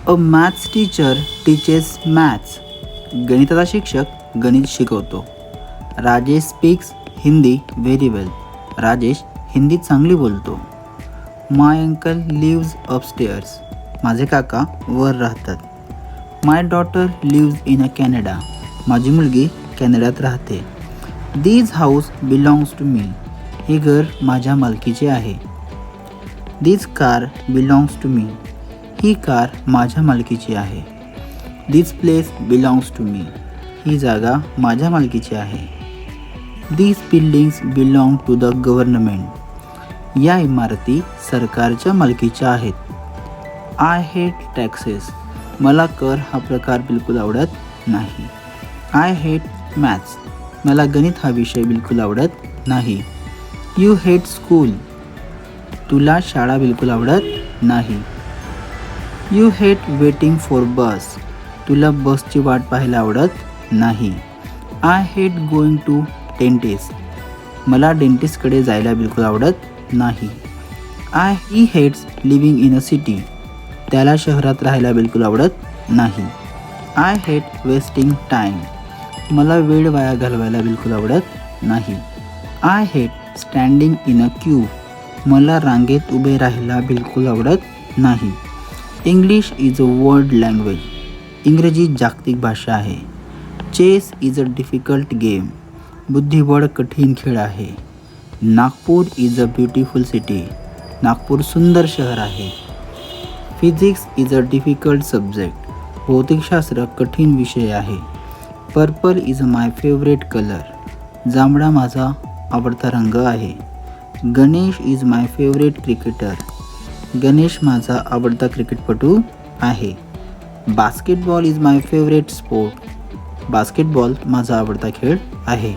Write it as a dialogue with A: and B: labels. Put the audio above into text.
A: अ maths teacher teaches maths. गणिताचा शिक्षक गणित शिकवतो. Rajesh speaks Hindi very well. Rajesh Hindi चांगली बोलतो. My uncle lives upstairs. माझे काका वर राहतात. My daughter lives in a Canada. माझी मुलगी कॅनडात राहते. This house belongs to me. हे घर माझ्या मालकीचे आहे. This car belongs to me. ही कार माझ्या मालकीची आहे. This place belongs to me. ही जागा माझ्या मालकीची आहे. This buildings belong to the government. या इमारती सरकारच्या मालकीच्या आहेत. I hate taxes. मला कर हा प्रकार बिलकुल आवडत नाही. I hate maths. मला गणित हा विषय बिलकुल आवडत नाही. You hate school. तुला शाळा बिलकुल आवडत नाही. You hate waiting for bus. तुला बसची वाट पाहायला आवडत नाही. I hate going to dentist. मला डेंटिस्टकडे जायला बिलकुल आवडत नाही. He hates living in a city. त्याला शहरात राहायला बिलकुल आवडत नाही. I hate wasting time. मला वेळ वाया घालवायला बिलकुल आवडत नाही. I hate standing in a queue. मला रांगेत उभे राहायला बिलकुल आवडत नाही. English is a world language. इंग्रजी जागतिक भाषा आहे. Chess is a difficult game. बुद्धिबळ कठीण खेळ आहे. Nagpur is a beautiful city. Nagpur सुंदर शहर आहे. Physics is a difficult subject. भौतिकशास्त्र कठीण विषय आहे. Purple is my favourite colour. जांभळा माझा आवडता रंग आहे. Ganesh is my favourite cricketer. Ganesh माझा आवडता क्रिकेटपटू आहे. Basketball is my favourite sport. Basketball माझा आवडता खेळ आहे.